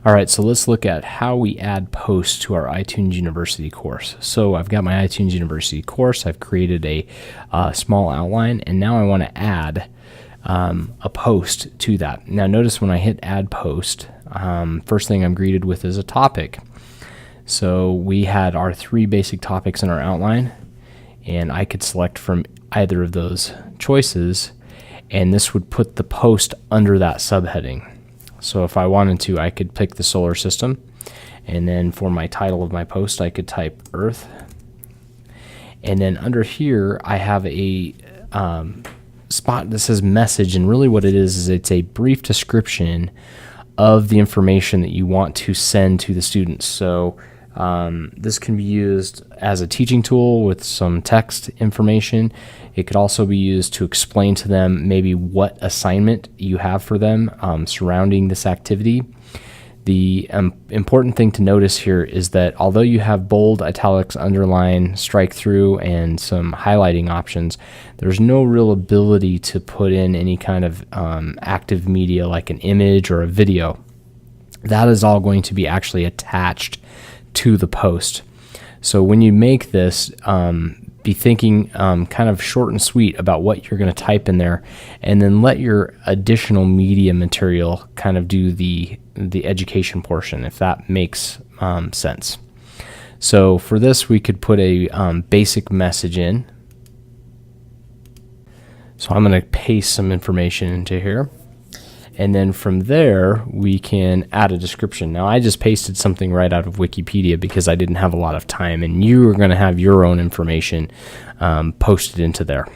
All right, so let's look at how we add posts to our iTunes University course. So I've got my iTunes University course. I've created a small outline, and now I want to add a post to that. Now notice when I hit add post, first thing I'm greeted with is a topic. So we had our 3 basic topics in our outline, and I could select from either of those choices, and this would put the post under that subheading. So if I wanted to, I could pick the solar system, and then for my title of my post, I could type Earth. And then under here, I have a spot that says message, and really what it is it's a brief description of the information that you want to send to the students. So this can be used as a teaching tool with some text information. It could also be used to explain to them maybe what assignment you have for them surrounding this activity. The important thing to notice here is that although you have bold, italics, underline, strike through, and some highlighting options, there's no real ability to put in any kind of active media like an image or a video. That is all going to be actually attached to the post. So when you make this, be thinking kind of short and sweet about what you're going to type in there, and then let your additional media material kind of do the education portion, if that makes sense. So for this, we could put a basic message in. So I'm going to paste some information into here. And then from there, we can add a description. Now, I just pasted something right out of Wikipedia because I didn't have a lot of time, and you are going to have your own information posted into there.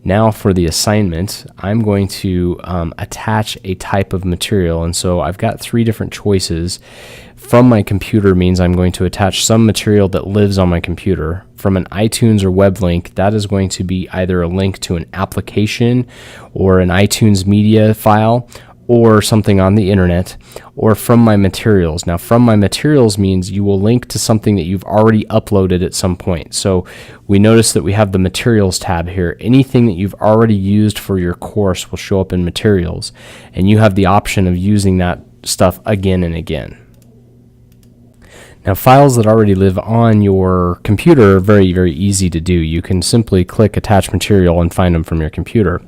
Now for the assignment, I'm going to attach a type of material, and so I've got 3 different choices. From my computer means I'm going to attach some material that lives on my computer. From an iTunes or web link, that is going to be either a link to an application or an iTunes media file or something on the internet, or from my materials. Now, from my materials means you will link to something that you've already uploaded at some point. So we notice that we have the materials tab here. Anything that you've already used for your course will show up in materials, and you have the option of using that stuff again and again. Now, files that already live on your computer are very, very easy to do. You can simply click attach material and find them from your computer.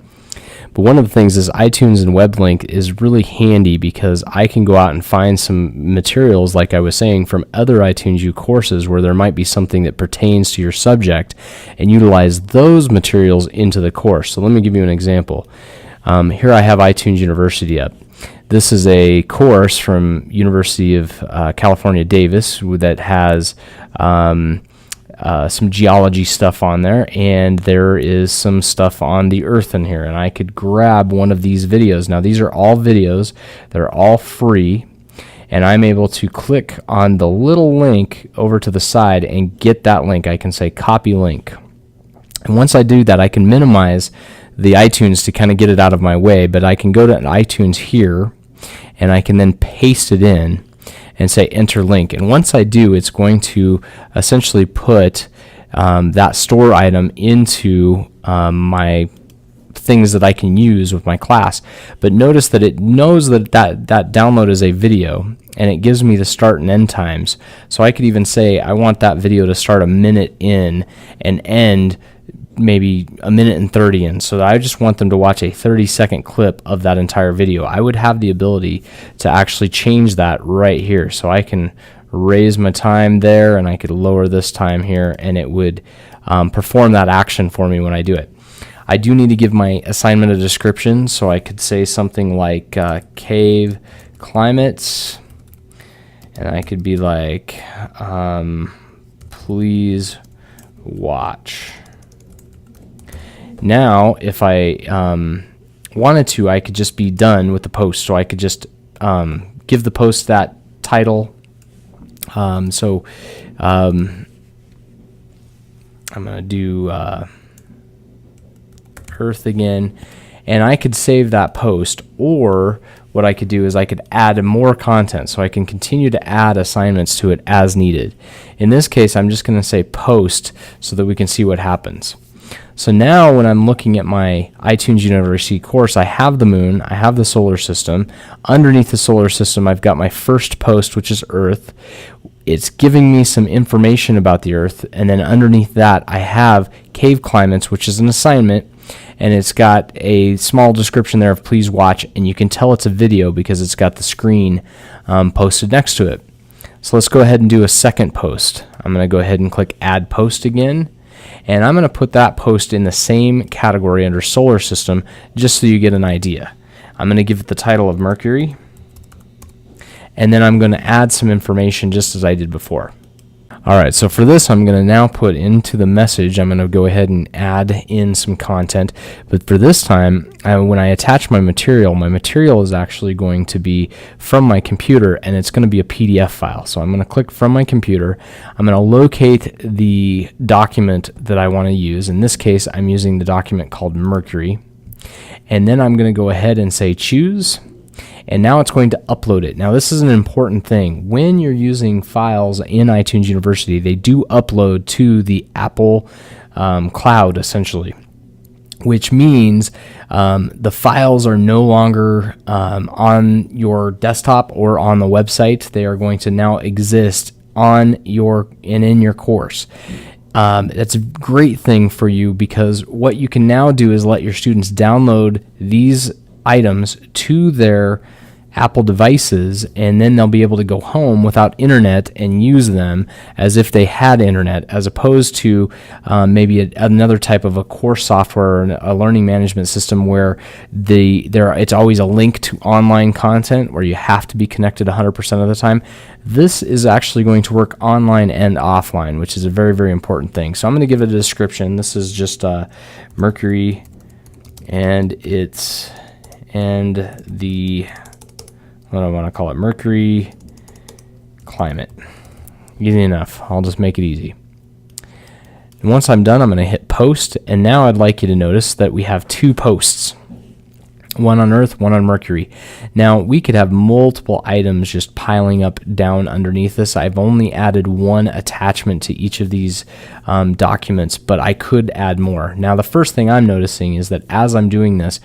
But one of the things is iTunes and WebLink is really handy because I can go out and find some materials, like I was saying, from other iTunes U courses where there might be something that pertains to your subject and utilize those materials into the course. So let me give you an example. Here I have iTunes University up. This is a course from University of California, Davis that has some geology stuff on there, and there is some stuff on the Earth in here, and I could grab one of these videos. Now these are all videos, they're all free, and I'm able to click on the little link over to the side and get that link. I can say copy link, and once I do that, I can minimize the iTunes to kind of get it out of my way, but I can go to iTunes here, and I can then paste it in and say enter link. And once I do, it's going to essentially put that store item into my things that I can use with my class. But notice that it knows that download is a video, and it gives me the start and end times. So I could even say I want that video to start a minute in and end maybe 1:30 in, so I just want them to watch a 30-second clip of that entire video. I would have the ability to actually change that right here, so I can raise my time there and I could lower this time here, and it would perform that action for me when I do it. I do need to give my assignment a description, so I could say something like cave climates, and I could be like please watch. Now, if I wanted to, I could just be done with the post. So I could just give the post that title. I'm going to do Earth again, and I could save that post, or what I could do is I could add more content, so I can continue to add assignments to it as needed. In this case, I'm just going to say post so that we can see what happens. So now when I'm looking at my iTunes University course, I have the moon, I have the solar system. Underneath the solar system, I've got my first post, which is Earth. It's giving me some information about the Earth, and then underneath that, I have cave climates, which is an assignment, and it's got a small description there of please watch, and you can tell it's a video because it's got the screen posted next to it. So let's go ahead and do a second post. I'm going to go ahead and click Add Post again, and I'm going to put that post in the same category under Solar System just so you get an idea. I'm going to give it the title of Mercury, and then I'm going to add some information just as I did before. Alright, so for this I'm going to now put into the message, I'm going to go ahead and add in some content, but for this time, when I attach my material is actually going to be from my computer, and it's going to be a PDF file. So I'm going to click from my computer, I'm going to locate the document that I want to use. In this case, I'm using the document called Mercury, and then I'm going to go ahead and say choose. And now it's going to upload it. Now this is an important thing. When you're using files in iTunes University, they do upload to the Apple cloud essentially, which means the files are no longer on your desktop or on the website. They are going to now exist on in your course. That's a great thing for you because what you can now do is let your students download these items to their Apple devices, and then they'll be able to go home without internet and use them as if they had internet, as opposed to maybe another type of a course software or a learning management system where it's always a link to online content where you have to be connected 100% of the time. This is actually going to work online and offline, which is a very, very important thing. So I'm going to give it a description. This is just Mercury, and what I want to call it, Mercury climate. Easy enough. I'll just make it easy. And once I'm done, I'm going to hit post, and now I'd like you to notice that we have two posts. One on Earth, one on Mercury. Now, we could have multiple items just piling up down underneath this. I've only added one attachment to each of these documents, but I could add more. Now, the first thing I'm noticing is that as I'm doing this,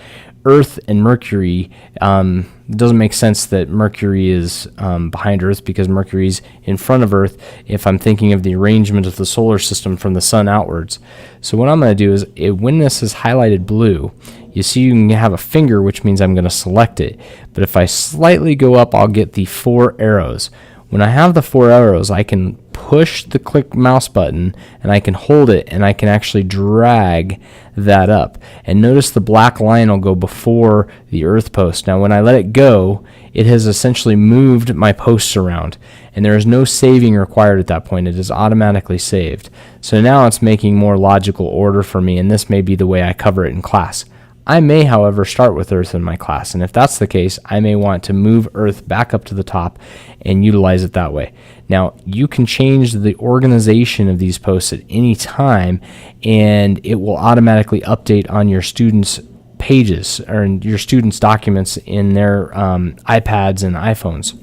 Earth and Mercury, it doesn't make sense that Mercury is behind Earth because Mercury's in front of Earth if I'm thinking of the arrangement of the solar system from the sun outwards. So what I'm going to do is, when this is highlighted blue, you see you can have a finger, which means I'm going to select it. But if I slightly go up, I'll get the 4 arrows. When I have the 4 arrows, I can push the click mouse button and I can hold it and I can actually drag that up. And notice the black line will go before the Earth post. Now when I let it go, it has essentially moved my posts around, and there is no saving required at that point. It is automatically saved. So now it's making more logical order for me, and this may be the way I cover it in class. I may, however, start with Earth in my class, and if that's the case, I may want to move Earth back up to the top and utilize it that way. Now, you can change the organization of these posts at any time, and it will automatically update on your students' pages or in your students' documents in their iPads and iPhones.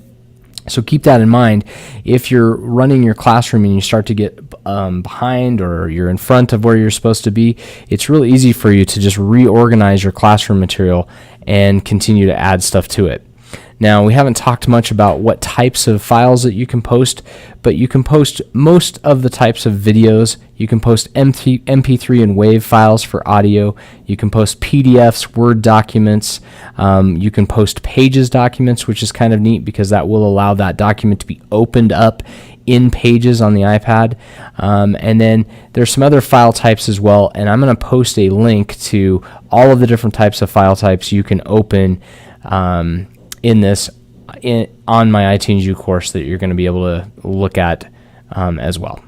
So keep that in mind. If you're running your classroom and you start to get behind, or you're in front of where you're supposed to be, it's really easy for you to just reorganize your classroom material and continue to add stuff to it. Now, we haven't talked much about what types of files that you can post, but you can post most of the types of videos. You can post MP3 and WAV files for audio. You can post PDFs, Word documents. You can post Pages documents, which is kind of neat because that will allow that document to be opened up in Pages on the iPad. And then there's some other file types as well, and I'm going to post a link to all of the different types of file types you can open on my iTunes U course that you're going to be able to look at as well.